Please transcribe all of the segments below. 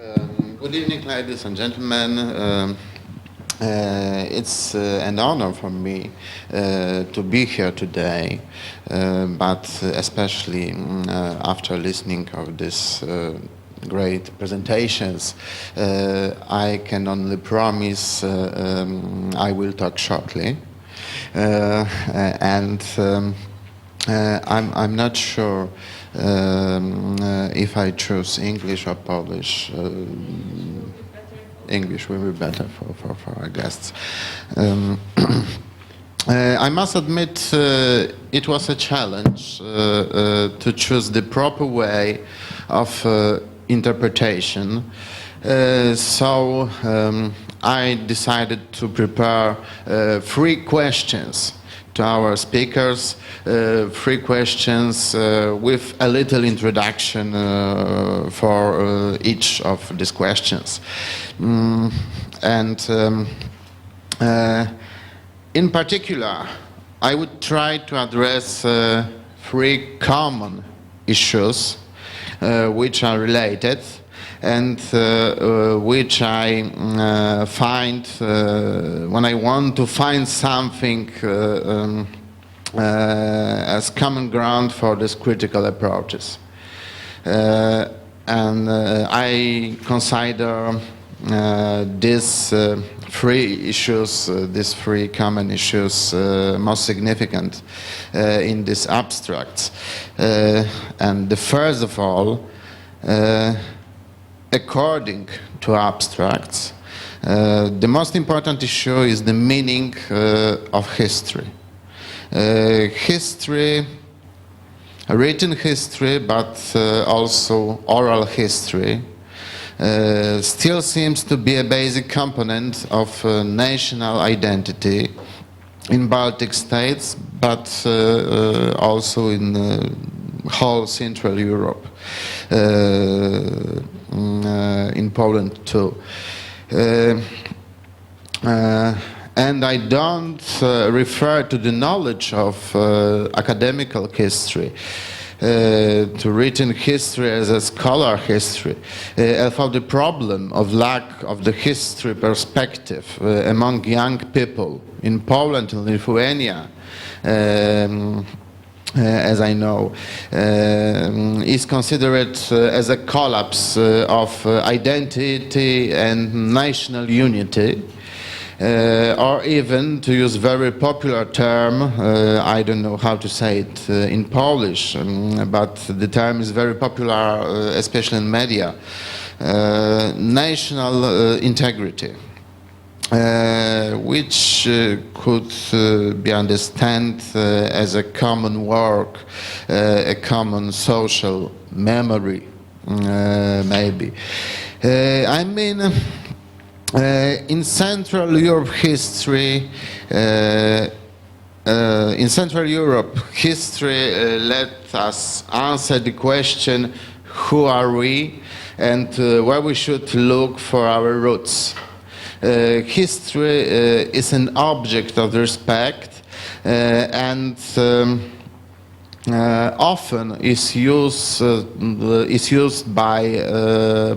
Good evening, ladies and gentlemen. It's an honor for me to be here today, but especially after listening of these great presentations, I can only promise I will talk shortly, and I'm not sure if I choose English or Polish. English will be better for our guests. I must admit it was a challenge to choose the proper way of interpretation. So I decided to prepare 3 questions to our speakers, 3 questions with a little introduction for each of these questions. In particular, I would try to address 3 common issues which are related and which I find when I want to find something as common ground for these critical approaches. I consider these 3 issues, these 3 common issues, most significant in these abstracts. And the first of all, according to abstracts, the most important issue is the meaning of history. History, written history, but also oral history, still seems to be a basic component of national identity in Baltic states, but also in whole Central Europe, in Poland too. And I don't refer to the knowledge of academical history, to written history as a scholar history, for the problem of lack of the history perspective among young people in Poland and Lithuania, as I know, is considered as a collapse of identity and national unity. Or even, to use very popular term, I don't know how to say it in Polish, but the term is very popular, especially in media, national integrity, which could be understood as a common work, a common social memory, maybe. I mean, in Central Europe history, history let us answer the question, who are we, and where we should look for our roots. History is an object of respect and often is used by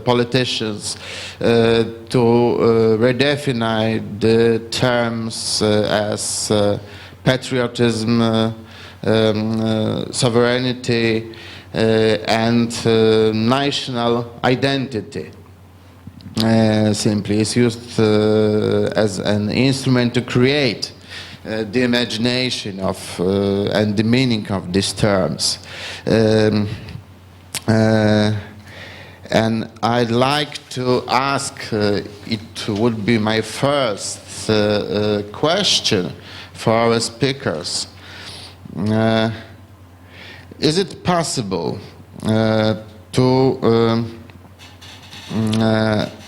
politicians to redefine the terms as patriotism, sovereignty, and national identity. Simply, it's used as an instrument to create the imagination of and the meaning of these terms. And I'd like to ask, it would be my first question for our speakers. Is it possible to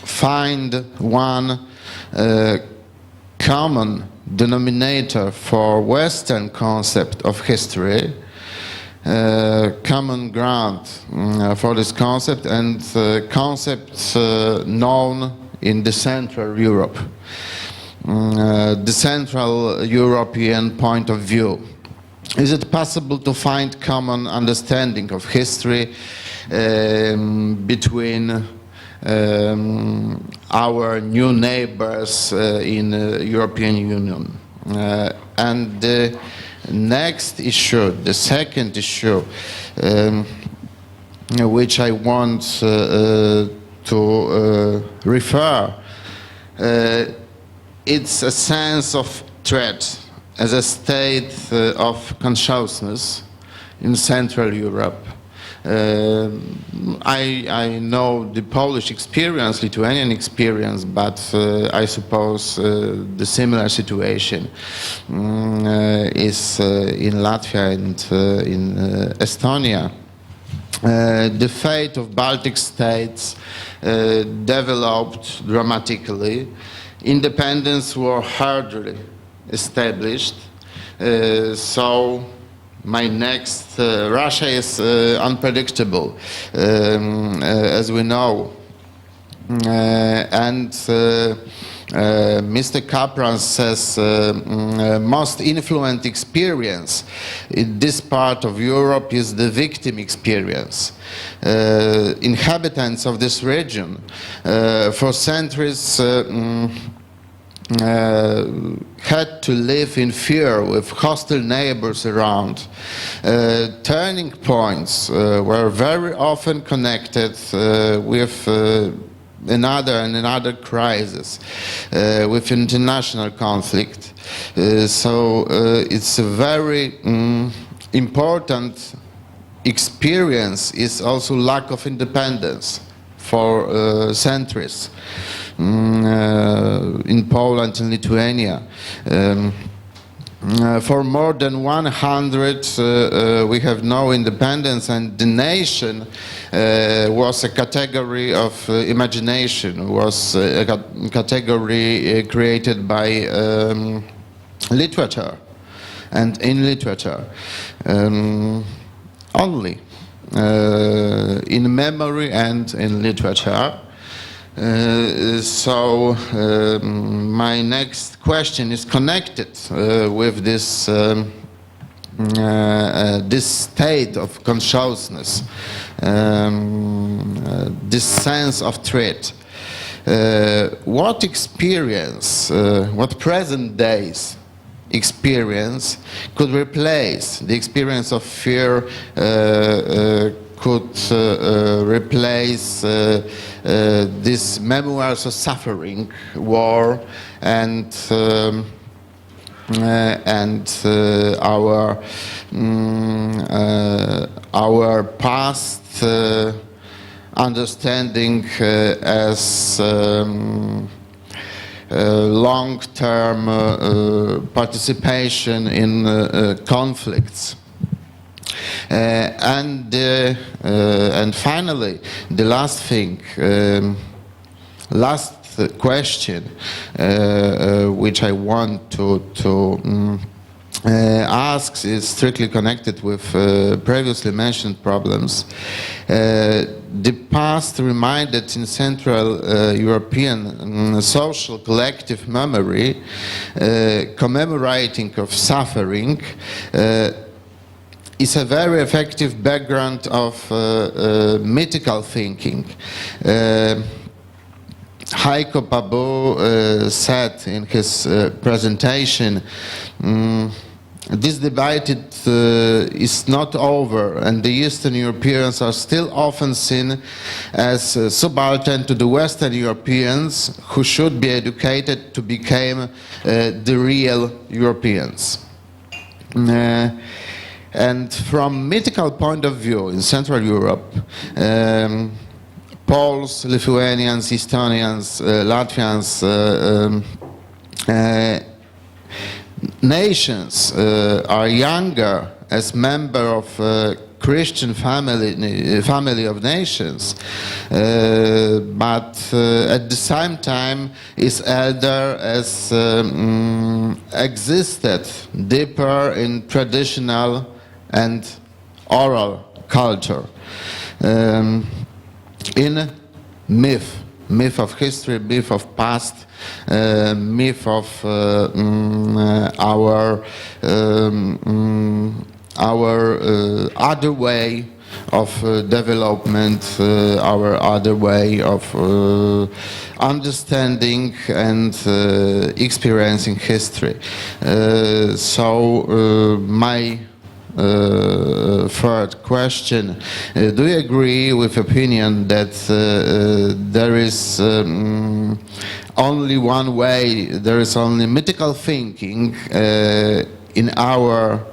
find one common denominator for Western concept of history, common ground for this concept, and concepts known in the Central Europe, the Central European point of view? Is it possible to find common understanding of history between our new neighbors in the European Union. And the next issue, the second issue, which I want to refer, it's a sense of threat as a state of consciousness in Central Europe. I know the Polish experience, Lithuanian experience, but I suppose the similar situation is in Latvia and in Estonia. The fate of Baltic states developed dramatically. Independence were hardly established, so my next, Russia is unpredictable, as we know. And Mr. Kapran says most influent experience in this part of Europe is the victim experience. Inhabitants of this region for centuries had to live in fear with hostile neighbors around. Turning points were very often connected with another crisis, with international conflict. So it's a very important experience is also lack of independence for centuries. In Poland and Lithuania. For more than 100 we have no independence, and the nation was a category of imagination, was a category created by literature, and in literature only, in memory and in literature. So my next question is connected with this this state of consciousness, this sense of threat. What experience, what present days experience could replace the experience of fear, could replace these memoirs of suffering, war, and our past understanding as long-term participation in conflicts. And finally, the last thing, last question, which I want to ask is strictly connected with previously mentioned problems. The past reminded in Central European social collective memory, commemorating of suffering, is a very effective background of mythical thinking. Heiko Babu said in his presentation, this debate is not over, and the Eastern Europeans are still often seen as subaltern to the Western Europeans who should be educated to become the real Europeans. And from mythical point of view in Central Europe, Poles, Lithuanians, Estonians, Latvians, nations are younger as member of Christian family of nations, but at the same time is elder as existed deeper in traditional and oral culture. In myth of history, myth of past, myth of our other way of development, our other way of understanding and experiencing history. My third question, do you agree with opinion that there is only one way, there is only mythical thinking in our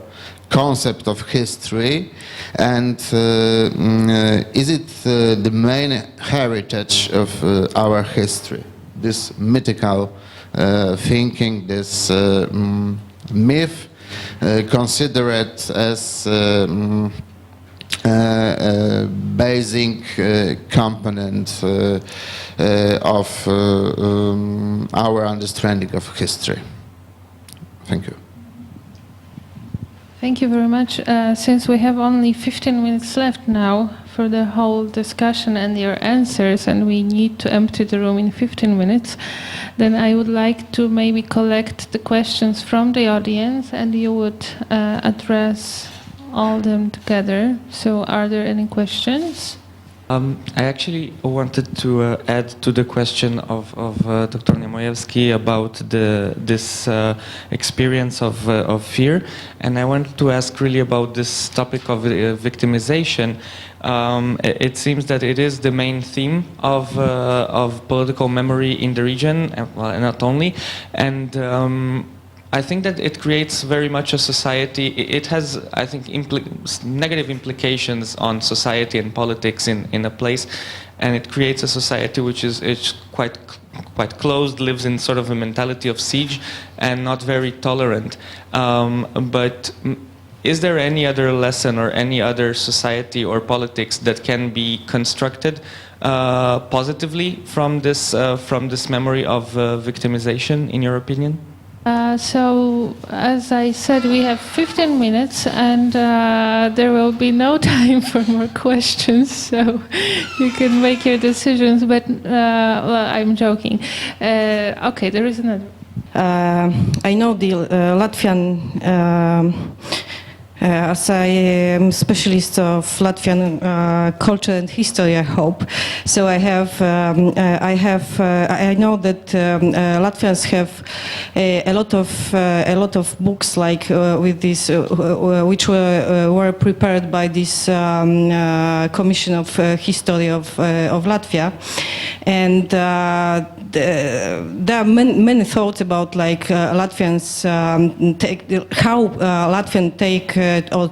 concept of history, and is it the main heritage of our history, this mythical thinking, this myth, considered as basic component of our understanding of history? Thank you. Thank you very much. Since we have only 15 minutes left now for the whole discussion and your answers, and we need to empty the room in 15 minutes, then I would like to maybe collect the questions from the audience, and you would address all them together. So are there any questions? I actually wanted to add to the question of Dr. Niemojewski about this experience of fear, and I wanted to ask really about this topic of victimization. It seems that it is the main theme of political memory in the region, well, not only, and I think that it creates very much a society. It has, I think, negative implications on society and politics in a place, and it creates a society which is quite closed, lives in sort of a mentality of siege, and not very tolerant. But is there any other lesson or any other society or politics that can be constructed positively from this memory of victimization, in your opinion? So, as I said, we have 15 minutes, and there will be no time for more questions, so you can make your decisions, but well, I'm joking. Okay, there is another. I know the Latvian, as I am specialist of Latvian culture and history, I hope. So I know that Latvians have a lot of books like with this, which were prepared by this Commission of History of Latvia, and there are many thoughts about like Latvians how Latvians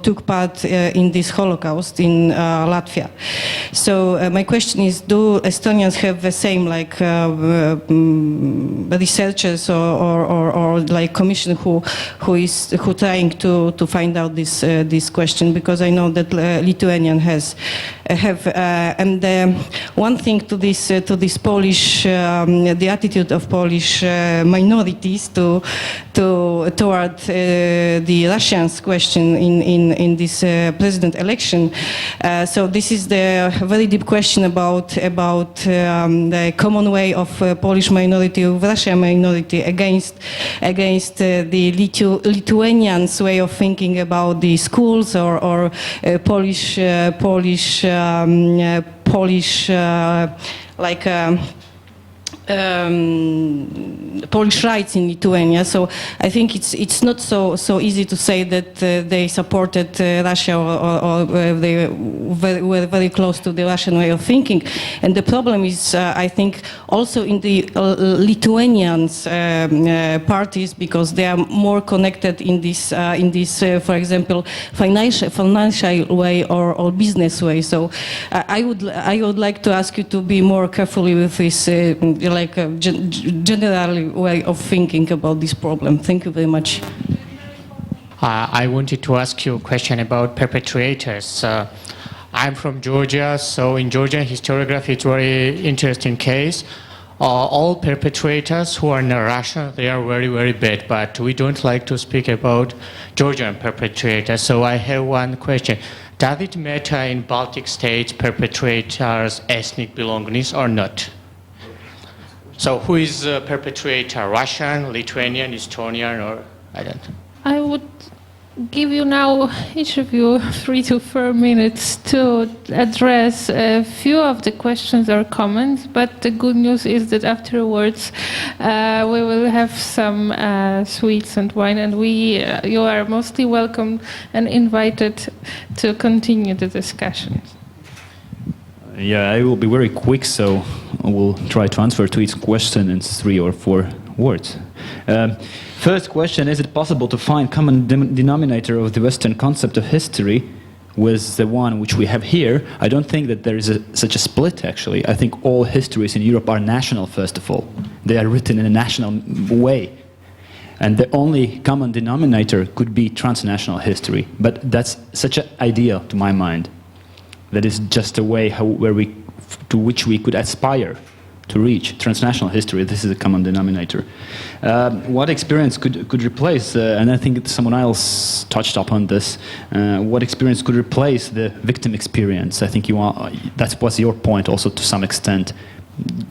took part in this Holocaust in Latvia. So my question is: do Estonians have the same like researchers or like commission who trying to find out this question? Because I know that Lithuanian have and one thing to this Polish. The attitude of Polish minorities toward the Russians question in this president election. So this is the very deep question about the common way of Polish minority of Russian minority against the Lithuanians way of thinking about the schools or Polish like. Polish rights in Lithuania, so I think it's not so easy to say that they supported Russia or they were very close to the Russian way of thinking. And the problem is, I think, also in the Lithuanians parties, because they are more connected in this, for example, financial way or business way. So I would like to ask you to be more carefully with this. Like a general way of thinking about this problem. Thank you very much. I wanted to ask you a question about perpetrators. I'm from Georgia, so in Georgian historiography it's a very interesting case. All perpetrators who are in Russia, they are very, very bad, but we don't like to speak about Georgian perpetrators. So I have one question. Does it matter in Baltic states perpetrators' ethnic belongings or not? So who is the perpetrator? Russian, Lithuanian, Estonian, or I don't know? give you now, each of you, 3 to 4 minutes to address a few of the questions or comments, but the good news is that afterwards we will have some sweets and wine, and you are mostly welcome and invited to continue the discussion. Yeah, I will be very quick, so I will try to answer to each question in 3 or 4 words. First question, is it possible to find common denominator of the Western concept of history with the one which we have here? I don't think that there is such a split, actually. I think all histories in Europe are national, first of all. They are written in a national way. And the only common denominator could be transnational history. But that's such an ideal, to my mind. That is just a way to which we could aspire to reach transnational history. This is a common denominator. What experience could replace, and I think someone else touched upon this, what experience could replace the victim experience? I think that was your point also to some extent.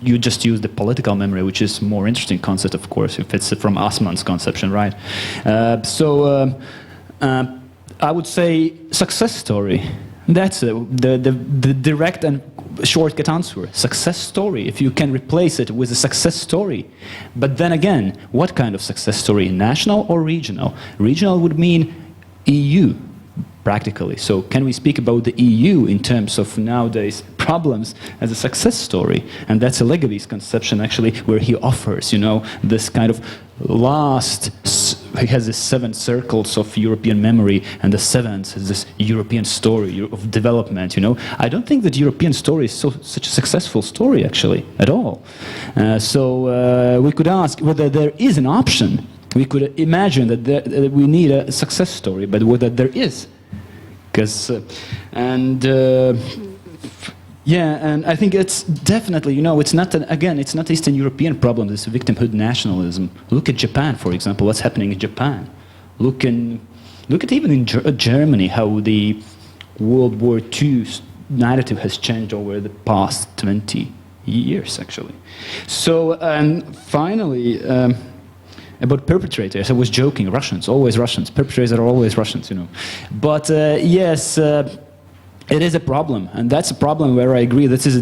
You just use the political memory, which is more interesting concept, of course, if it's from Osman's conception, right? I would say success story. That's the direct and shortcut answer. Success story, if you can replace it with a success story. But then again, what kind of success story? National or regional? Regional would mean EU, practically. So can we speak about the EU in terms of nowadays problems as a success story? And that's a Legavy's conception, actually, where he offers, this kind of he has the 7 circles of European memory, and the 7th is this European story of development, I don't think that European story is such a successful story, actually, at all. So we could ask whether there is an option. We could imagine that we need a success story, but whether there is. Yeah, and I think it's definitely, it's not, it's not Eastern European problem, this victimhood nationalism. Look at Japan, for example, what's happening in Japan. Look at even in Germany, how the World War II narrative has changed over the past 20 years, actually. So, and finally, about perpetrators, I was joking, Russians, always Russians. Perpetrators are always Russians, But yes, it is a problem, and that's a problem where I agree. This is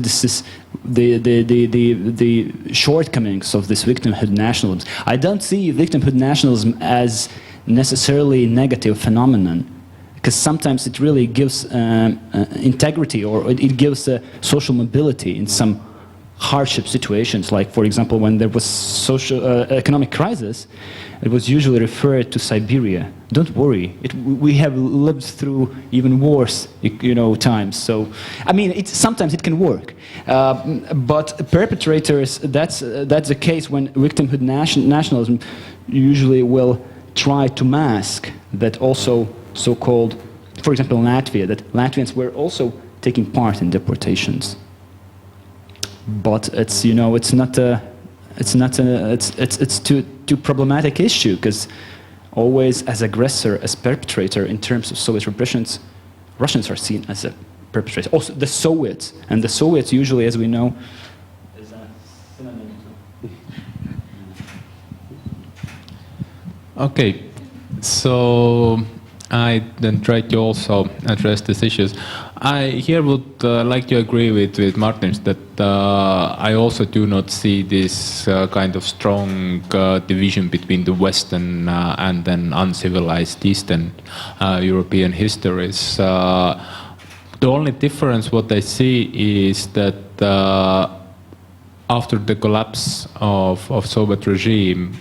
the shortcomings of this victimhood nationalism. I don't see victimhood nationalism as necessarily a negative phenomenon, because sometimes it really gives integrity, or it gives social mobility in some hardship situations. Like, for example, when there was economic crisis, it was usually referred to Siberia. Don't worry, we have lived through even worse, times. So, I mean, sometimes it can work. But perpetrators, that's the case when victimhood nationalism usually will try to mask that also so-called, for example, in Latvia, that Latvians were also taking part in deportations. But it's too problematic issue, because always as aggressor, as perpetrator in terms of Soviet repressions, Russians are seen as a perpetrator. Also the Soviets, and the Soviets usually, as we know, is a synonym. Okay, so I then try to also address these issues. I here would like to agree with Martin that I also do not see this kind of strong division between the Western and then uncivilized Eastern European histories. The only difference what I see is that after the collapse of Soviet regime,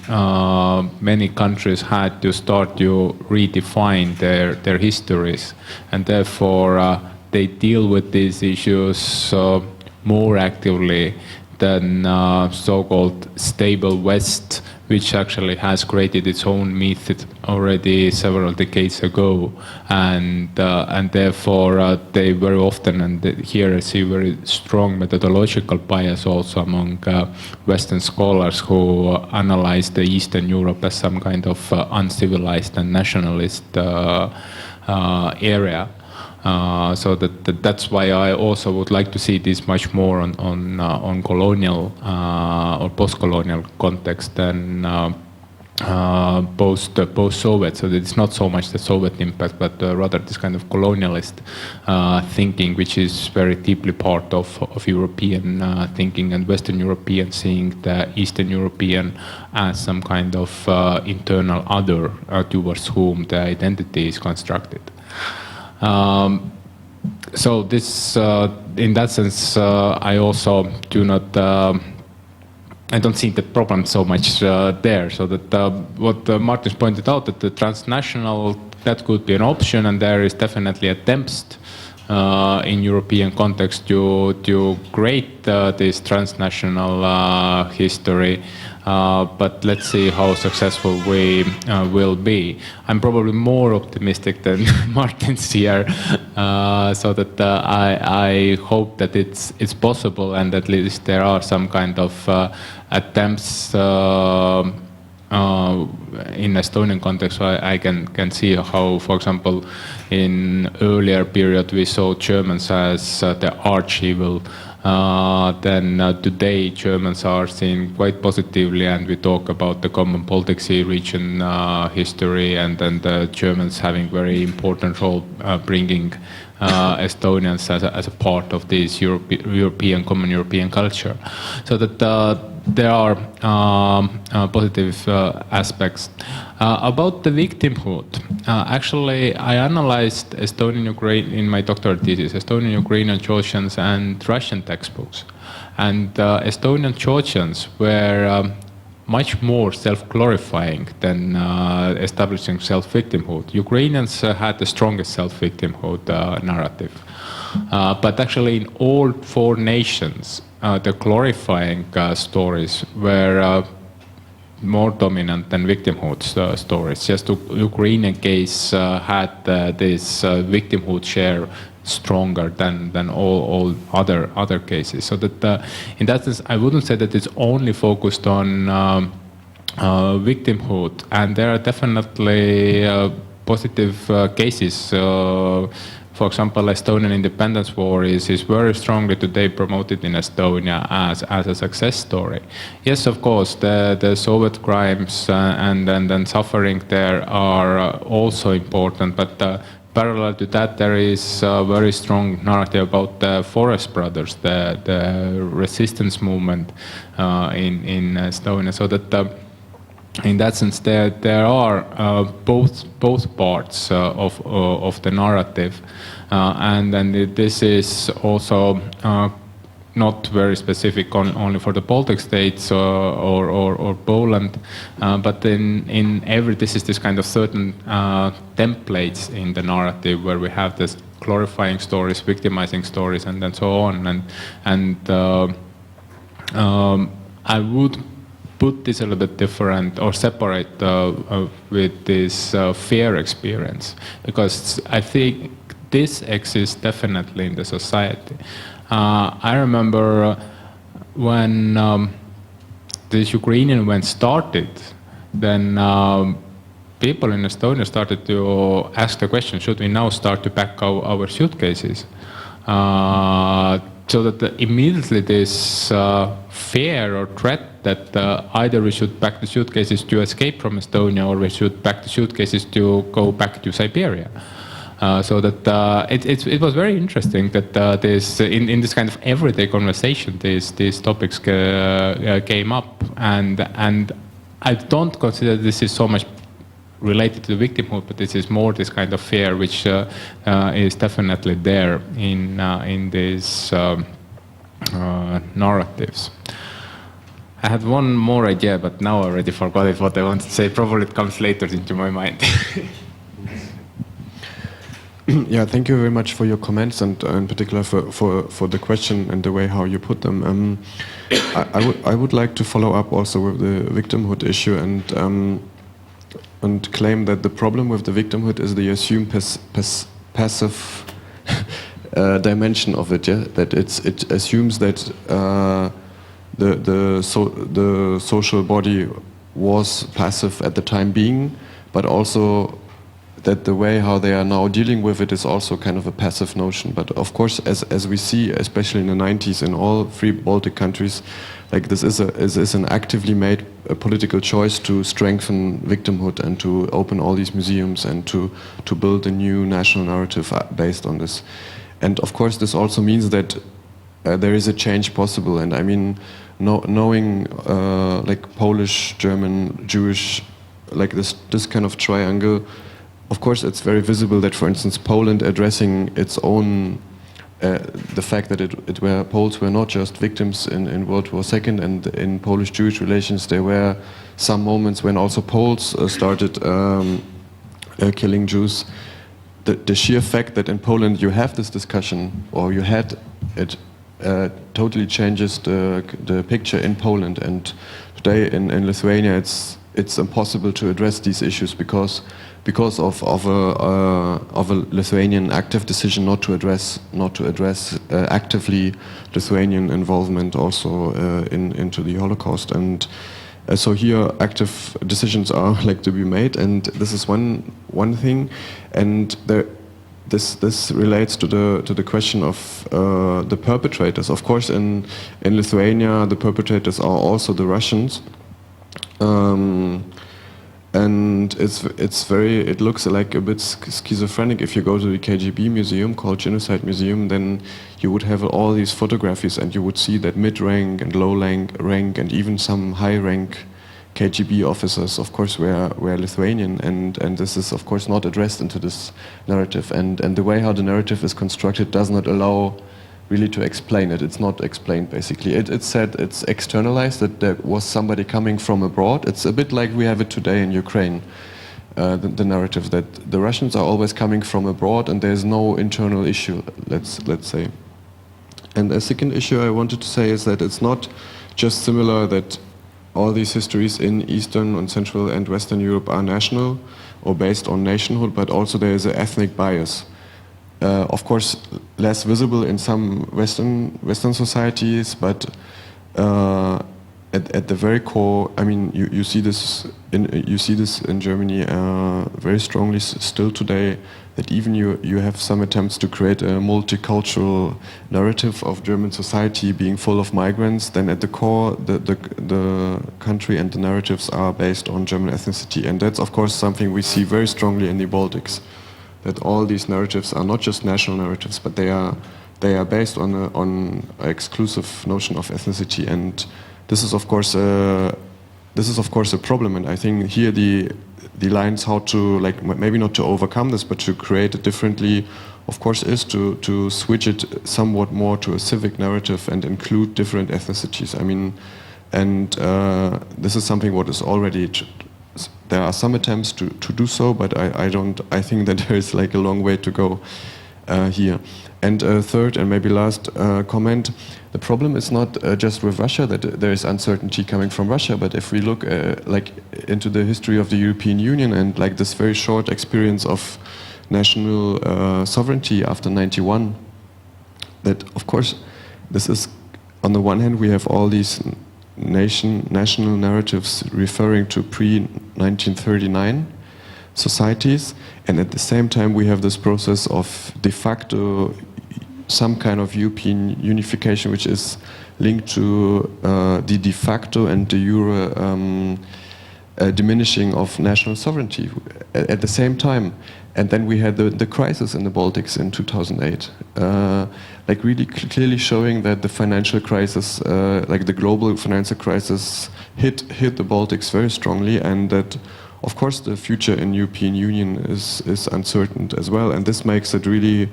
many countries had to start to redefine their histories, and therefore they deal with these issues more actively than so-called stable West, which actually has created its own myth already several decades ago, and therefore they very often, and here I see very strong methodological bias also among Western scholars who analyze the Eastern Europe as some kind of uncivilized and nationalist area. So that's why I also would like to see this much more on colonial or post-colonial context than post-Soviet, so that it's not so much the Soviet impact, but rather this kind of colonialist thinking, which is very deeply part of European thinking, and Western European seeing the Eastern European as some kind of internal other towards whom the identity is constructed. So this, in that sense, I also do not. I don't see the problem so much there. So that what Martin pointed out, that the transnational, that could be an option, and there is definitely attempts in European context to create this transnational history. But let's see how successful we will be. I'm probably more optimistic than Martin's here, so that I hope that it's possible, and at least there are some kind of attempts in Estonian context. So I can see how, for example, in earlier period we saw Germans as the arch evil. Then today Germans are seen quite positively, and we talk about the common Baltic Sea region history, and then the Germans having very important role bringing Estonians as a part of this European common European culture. So that there are positive aspects. About the victimhood, actually I analyzed Estonian-Ukrainian in my doctoral thesis, Estonian, Ukrainian, Georgians and Russian textbooks. And Estonian Georgians were much more self-glorifying than establishing self-victimhood. Ukrainians had the strongest self-victimhood narrative. But actually in all four nations, the glorifying stories were more dominant than victimhood stories. Just the Ukrainian case had this victimhood share stronger than all other cases. So that in that sense, I wouldn't say that it's only focused on victimhood, and there are definitely positive cases. For example, Estonian independence war is very strongly today promoted in Estonia as a success story. Yes, of course, the Soviet crimes and suffering there are also important, but parallel to that, there is a very strong narrative about the Forest Brothers, the resistance movement in Estonia. So that in that sense, there are both parts of the narrative, and then this is also not very specific only for the Baltic states or Poland, but in every, this is this kind of certain templates in the narrative where we have this glorifying stories, victimizing stories, and then so on, and I would put this a little bit different or separate with this fear experience, because I think this exists definitely in the society. I remember when this Ukrainian event started, then people in Estonia started to ask the question, should we now start to pack our suitcases? So that immediately this fear or threat that either we should pack the suitcases to escape from Estonia, or we should pack the suitcases to go back to Siberia. So that it was very interesting that this in this kind of everyday conversation these topics came up, and I don't consider this is so much related to the victimhood, but this is more this kind of fear which is definitely there in these narratives. I had one more idea, but now I already forgot it, what I wanted to say. Probably it comes later into my mind. Yeah, thank you very much for your comments, and in particular for the question and the way how you put them. I would like to follow up also with the victimhood issue and claim that the problem with the victimhood is the assumed passive dimension of it. Yeah? That it assumes that the social body was passive at the time being, but also that the way how they are now dealing with it is also kind of a passive notion. But of course, as we see, especially in the 90s in all three Baltic countries, like this is an actively made political choice to strengthen victimhood and to open all these museums and to build a new national narrative based on this. And of course, this also means that there is a change possible. And I mean, knowing like Polish, German, Jewish, like this kind of triangle, of course, it's very visible that, for instance, Poland addressing its own, the fact that Poles were not just victims in World War II, and in Polish-Jewish relations there were some moments when also Poles started killing Jews. The sheer fact that in Poland you have this discussion, or you had it, totally changes the picture in Poland. And today in Lithuania it's impossible to address these issues because of a Lithuanian active decision not to address actively Lithuanian involvement also into the Holocaust. And so here active decisions are like to be made, and this is one thing. And this relates to the question of the perpetrators. Of course, in Lithuania the perpetrators are also the Russians. And it looks like a bit schizophrenic. If you go to the KGB museum called Genocide Museum, then you would have all these photographies and you would see that mid-rank and low-rank and even some high-rank KGB officers, of course, were Lithuanian, and this is of course not addressed into this narrative, and the way how the narrative is constructed does not allow really to explain it. It's not explained, basically. It's said, it's externalized, that there was somebody coming from abroad. It's a bit like we have it today in Ukraine, the narrative that the Russians are always coming from abroad and there's no internal issue, let's say. And a second issue I wanted to say is that it's not just similar that all these histories in Eastern and Central and Western Europe are national or based on nationhood, but also there is an ethnic bias. Of course, less visible in some Western societies, but at the very core, I mean, you see this in Germany very strongly still today. That even you have some attempts to create a multicultural narrative of German society being full of migrants. Then at the core, the country and the narratives are based on German ethnicity, and that's of course something we see very strongly in the Baltics. That all these narratives are not just national narratives, but they are based on an exclusive notion of ethnicity, and this is of course a problem. And I think here the lines how to, like, maybe not to overcome this, but to create it differently, of course, is to switch it somewhat more to a civic narrative and include different ethnicities. I mean, and this is something what is already. There are some attempts to do so, but I think that there is like a long way to go here. And third and maybe last comment, the problem is not just with Russia that there is uncertainty coming from Russia, but if we look like into the history of the European Union and like this very short experience of national sovereignty after '91, that of course this is, on the one hand we have all these national narratives referring to pre-1939 societies, and at the same time we have this process of de facto some kind of European unification which is linked to the de facto and de jure diminishing of national sovereignty at the same time. And then we had the crisis in the Baltics in 2008, like really clearly showing that the financial crisis, like the global financial crisis, hit the Baltics very strongly, and that, of course, the future in European Union is uncertain as well. And this makes it really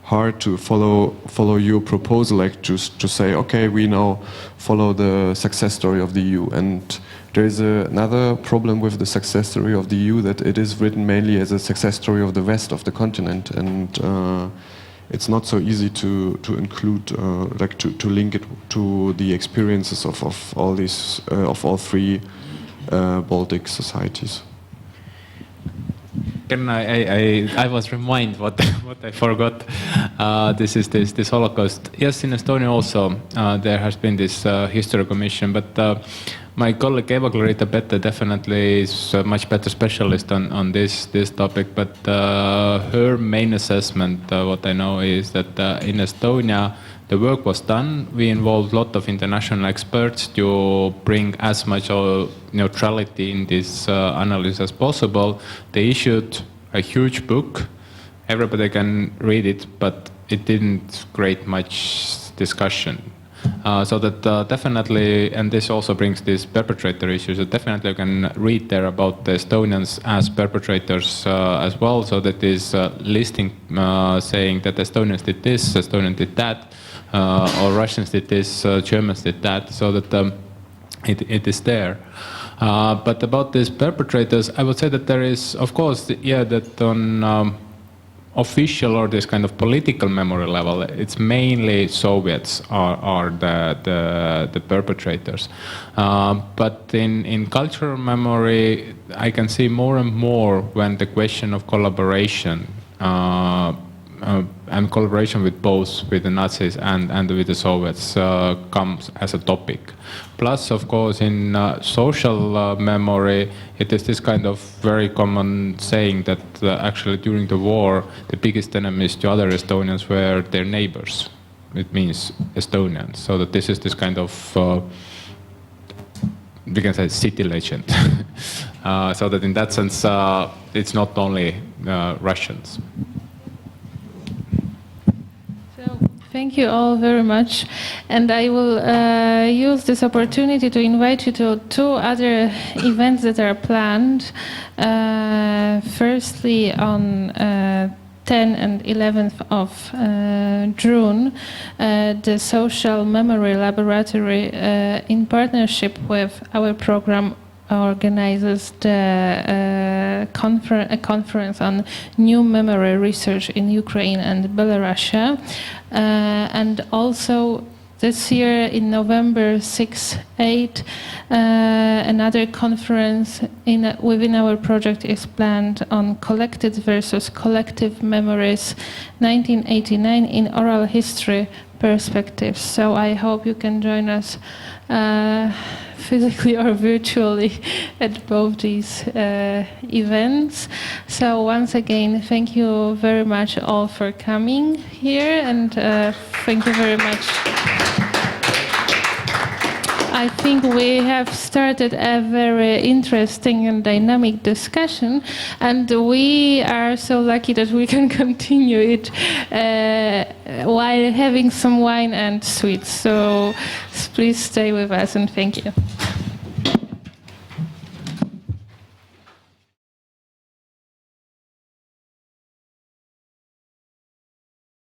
hard to follow your proposal, like to say, okay, we now follow the success story of the EU. And there is another problem with the success story of the EU, that it is written mainly as a success story of the rest of the continent, and it's not so easy to include, like to link it to the experiences of all these of all three Baltic societies. Can I was reminded what I forgot. This is this Holocaust. Yes, in Estonia also there has been this history commission, but My colleague Eva Clarita Pette definitely is a much better specialist on this topic, but her main assessment, what I know, is that in Estonia the work was done. We involved a lot of international experts to bring as much neutrality in this analysis as possible. They issued a huge book. Everybody can read it, but it didn't create much discussion. So that definitely, and this also brings this perpetrator issue, so definitely you can read there about the Estonians as perpetrators as well. So that is listing saying that Estonians did this, Estonians did that, or Russians did this, Germans did that, so that it is there. But about these perpetrators, I would say that there is, of course, that on official or this kind of political memory level, it's mainly Soviets are the perpetrators. But in cultural memory, I can see more and more when the question of collaboration and collaboration with both, with the Nazis and with the Soviets, comes as a topic. Plus, of course, in social memory, it is this kind of very common saying that actually during the war, the biggest enemies to other Estonians were their neighbors. It means Estonians. So that this is this kind of, we can say, city legend. So that in that sense, it's not only Russians. Thank you all very much, and I will use this opportunity to invite you to two other events that are planned. Firstly, on 10 and 11th of June, the Social Memory Laboratory, in partnership with our program, organizes a conference on new memory research in Ukraine and Belarus. And also this year in November 6-8, another conference within our project is planned on collected versus collective memories 1989 in oral history perspectives. So I hope you can join us physically or virtually at both these events. So once again, thank you very much all for coming here, and thank you very much. I think we have started a very interesting and dynamic discussion, and we are so lucky that we can continue it while having some wine and sweets. So please stay with us, and thank you.